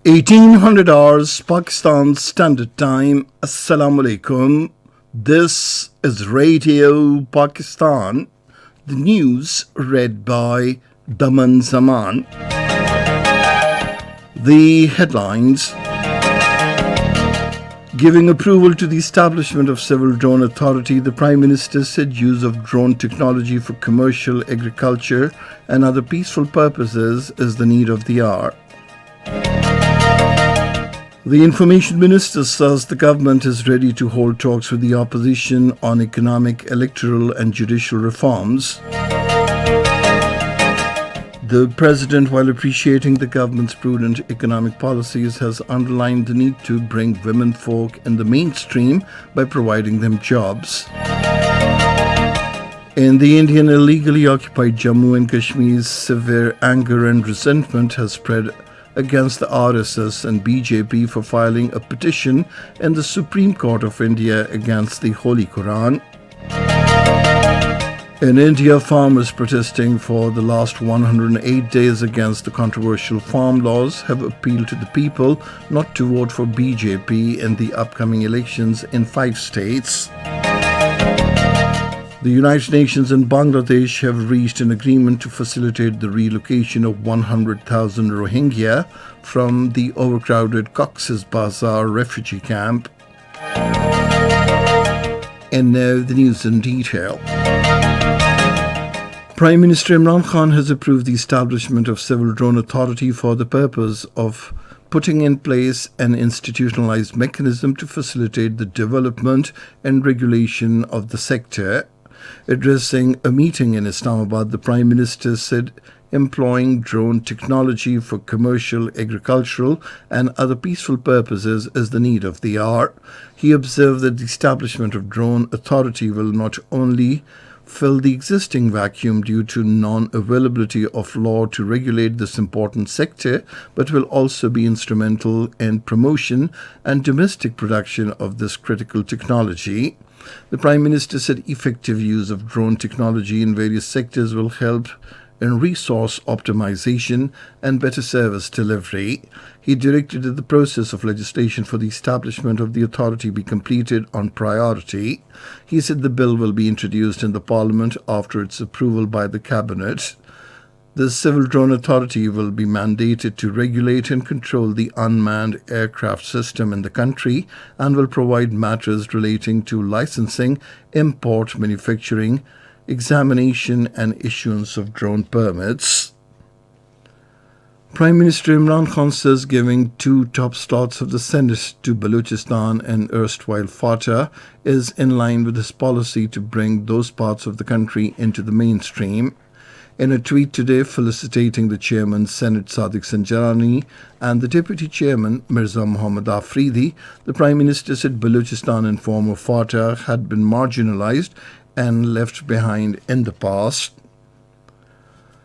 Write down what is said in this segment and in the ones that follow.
1800 hours Pakistan Standard Time. Assalamu alaikum. This is Radio Pakistan. The news read by Daman Zaman. The headlines: giving approval to the establishment of Civil Drone Authority, the Prime Minister said use of drone technology for commercial, agriculture and other peaceful purposes is the need of the hour. The Information Minister says the government is ready to hold talks with the opposition on economic, electoral and judicial reforms. The President, while appreciating the government's prudent economic policies, has underlined the need to bring women folk in the mainstream by providing them jobs. In the Indian illegally occupied Jammu and Kashmir, severe anger and resentment has spread against the RSS and BJP for filing a petition in the Supreme Court of India against the Holy Quran. In India, farmers protesting for the last 108 days against the controversial farm laws have appealed to the people not to vote for BJP in the upcoming elections in 5 states. The United Nations and Bangladesh have reached an agreement to facilitate the relocation of 100,000 Rohingya from the overcrowded Cox's Bazar refugee camp. And now the news in detail. Prime Minister Imran Khan has approved the establishment of Civil Drone Authority for the purpose of putting in place an institutionalized mechanism to facilitate the development and regulation of the sector. Addressing a meeting in Islamabad, the Prime Minister said employing drone technology for commercial, agricultural and other peaceful purposes is the need of the hour. He observed that the establishment of Drone Authority will not only fill the existing vacuum due to non-availability of law to regulate this important sector, but will also be instrumental in promotion and domestic production of this critical technology. The Prime Minister said effective use of drone technology in various sectors will help in resource optimization and better service delivery. He directed that the process of legislation for the establishment of the authority be completed on priority. He said the bill will be introduced in the Parliament after its approval by the Cabinet. The Civil Drone Authority will be mandated to regulate and control the unmanned aircraft system in the country and will provide matters relating to licensing, import, manufacturing, examination and issuance of drone permits. Prime Minister Imran Khan says giving 2 top slots of the Senate to Balochistan and erstwhile FATA is in line with his policy to bring those parts of the country into the mainstream. In a tweet today felicitating the Chairman Senate Sadiq Sanjarani and the Deputy Chairman Mirza Muhammad Afridi, the Prime Minister said Balochistan and former FATA had been marginalized and left behind in the past.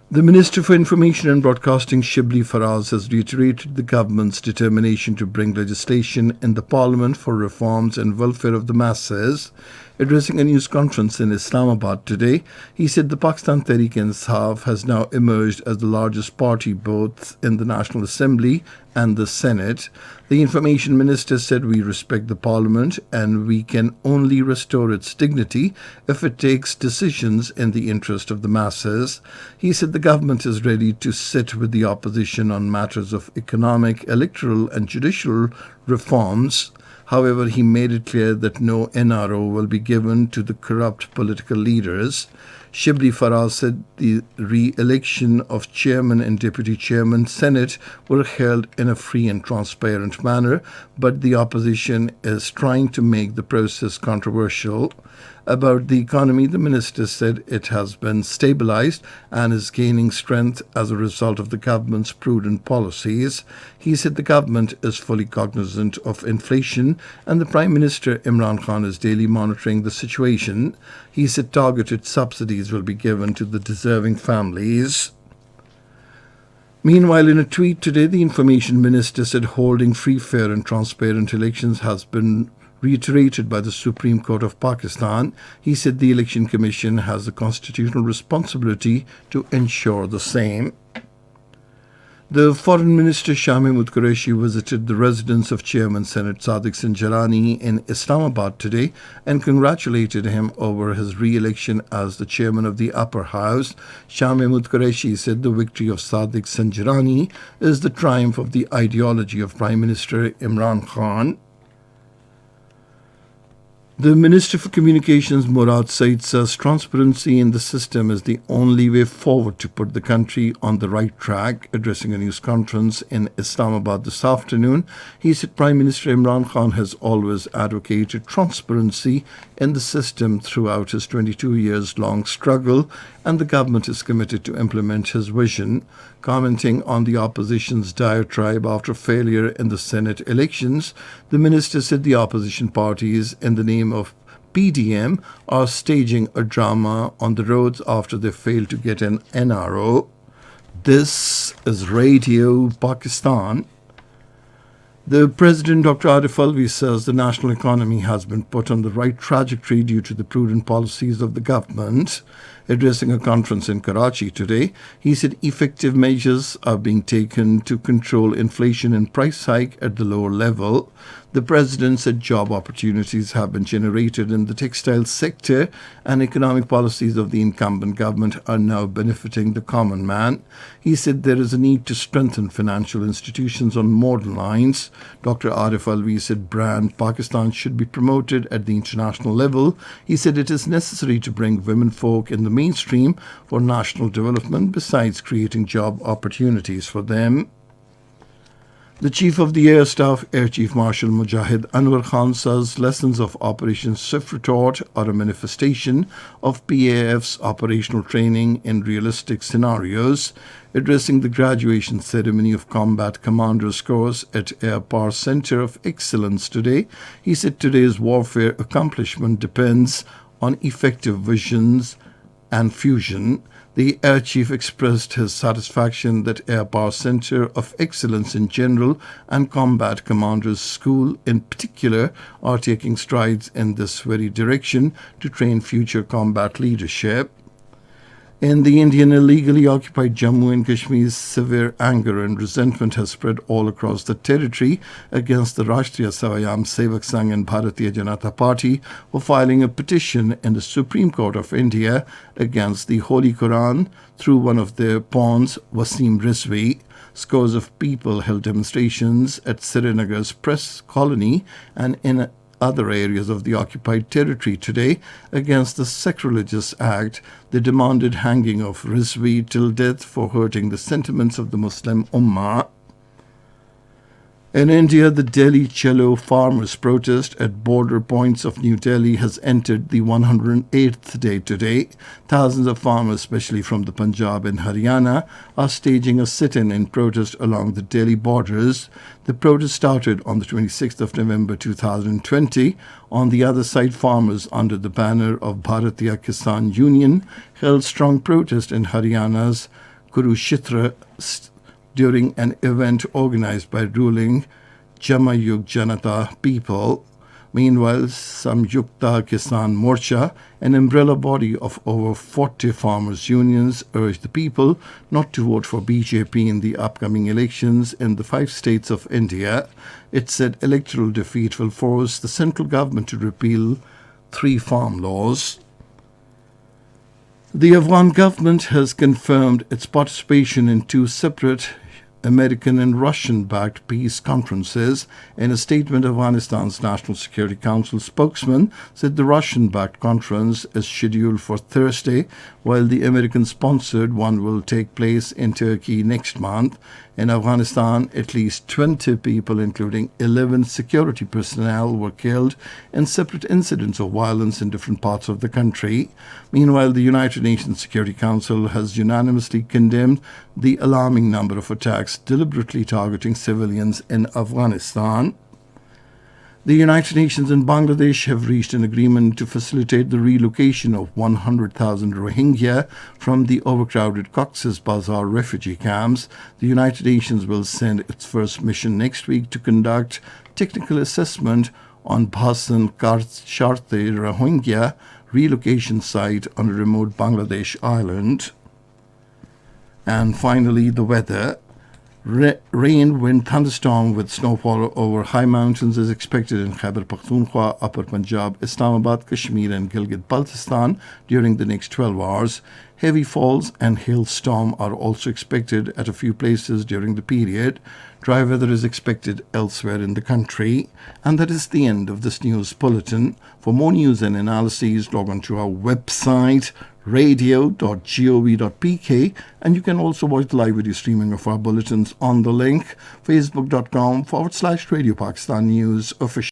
The Minister for Information and Broadcasting Shibli Faraz has reiterated the government's determination to bring legislation in the Parliament for reforms and welfare of the masses. Addressing a news conference in Islamabad today, he said the Pakistan Tehreek-e-Insaf has now emerged as the largest party both in the National Assembly and the Senate. The Information Minister said we respect the Parliament and we can only restore its dignity if it takes decisions in the interest of the masses. He said the government is ready to sit with the opposition on matters of economic, electoral and judicial reforms. However, he made it clear that no NRO will be given to the corrupt political leaders. Shibli Faraz said the re-election of Chairman and Deputy Chairman Senate were held in a free and transparent manner, but the opposition is trying to make the process controversial. About the economy, the minister said it has been stabilized and is gaining strength as a result of the government's prudent policies. He said the government is fully cognizant of inflation and the Prime Minister Imran Khan is daily monitoring the situation. He said targeted subsidies will be given to the deserving families. Meanwhile, in a tweet today, the Information Minister said holding free, fair and transparent elections has been reiterated by the Supreme Court of Pakistan. He said the Election Commission has the constitutional responsibility to ensure the same. The Foreign Minister Shah Mahmood Qureshi visited the residence of Chairman Senate Sadiq Sinjarani in Islamabad today and congratulated him over his re-election as the Chairman of the Upper House. Shah Mahmood Qureshi said the victory of Sadiq Sinjarani is the triumph of the ideology of Prime Minister Imran Khan. The Minister for Communications Murad Said says transparency in the system is the only way forward to put the country on the right track. Addressing a news conference in Islamabad this afternoon, he said Prime Minister Imran Khan has always advocated transparency in the system throughout his 22 years long struggle, and the government is committed to implement his vision. Commenting on the opposition's diatribe after failure in the Senate elections, the minister said the opposition parties, in the name of PDM, are staging a drama on the roads after they failed to get an NRO. This is Radio Pakistan. The President, Dr. Arif Alvi, says the national economy has been put on the right trajectory due to the prudent policies of the government. Addressing a conference in Karachi today, he said effective measures are being taken to control inflation and price hike at the lower level. The President said job opportunities have been generated in the textile sector and economic policies of the incumbent government are now benefiting the common man. He said there is a need to strengthen financial institutions on modern lines. Dr. Arif Alvi said brand Pakistan should be promoted at the international level. He said it is necessary to bring women folk in the mainstream for national development besides creating job opportunities for them. The Chief of the Air Staff, Air Chief Marshal Mujahid Anwar Khan, says lessons of Operation Swift Retort are a manifestation of PAF's operational training in realistic scenarios. Addressing the graduation ceremony of Combat Commanders course at Air Power Center of Excellence today, he said today's warfare accomplishment depends on effective visions and fusion. The Air Chief expressed his satisfaction that Air Power Center of Excellence in general and Combat Commanders School in particular are taking strides in this very direction to train future combat leadership. In the Indian illegally occupied Jammu and Kashmir, severe anger and resentment has spread all across the territory against the Rashtriya Swayam Sevak Sangh and Bharatiya Janata Party for filing a petition in the Supreme Court of India against the Holy Quran through one of their pawns, Wasim Rizvi. Scores of people held demonstrations at Srinagar's press colony and in other areas of the occupied territory today against the sacrilegious act. They demanded hanging of Rizvi till death for hurting the sentiments of the Muslim Ummah. In India, the Delhi Chalo farmers' protest at border points of New Delhi has entered the 108th day today. Thousands of farmers, especially from the Punjab and Haryana, are staging a sit-in in protest along the Delhi borders. The protest started on the 26th of November 2020. On the other side, farmers under the banner of Bharatiya Kisan Union held strong protest in Haryana's Kurukshetra during an event organized by ruling Jamayug Janata people. Meanwhile, Samyukta Kisan Morcha, an umbrella body of over 40 farmers' unions, urged the people not to vote for BJP in the upcoming elections in the 5 states of India. It said electoral defeat will force the central government to repeal 3 farm laws. The Afghan government has confirmed its participation in 2 separate American and Russian-backed peace conferences. In a statement, Afghanistan's National Security Council spokesman said the Russian-backed conference is scheduled for Thursday, while the American-sponsored one will take place in Turkey next month. In Afghanistan, at least 20 people, including 11 security personnel, were killed in separate incidents of violence in different parts of the country. Meanwhile, the United Nations Security Council has unanimously condemned the alarming number of attacks deliberately targeting civilians in Afghanistan. The United Nations and Bangladesh have reached an agreement to facilitate the relocation of 100,000 Rohingya from the overcrowded Cox's Bazar refugee camps. The United Nations will send its first mission next week to conduct technical assessment on Bhasan Sharte Rohingya relocation site on a remote Bangladesh island. And finally, the weather. Rain, wind, thunderstorm with snowfall over high mountains is expected in Khyber Pakhtunkhwa, Upper Punjab, Islamabad, Kashmir and Gilgit-Baltistan during the next 12 hours. Heavy falls and hailstorm are also expected at a few places during the period. Dry weather is expected elsewhere in the country. And that is the end of this news bulletin. For more news and analyses, log on to our website radio.gov.pk, and you can also watch the live video streaming of our bulletins on the link facebook.com/Radio Pakistan News Official.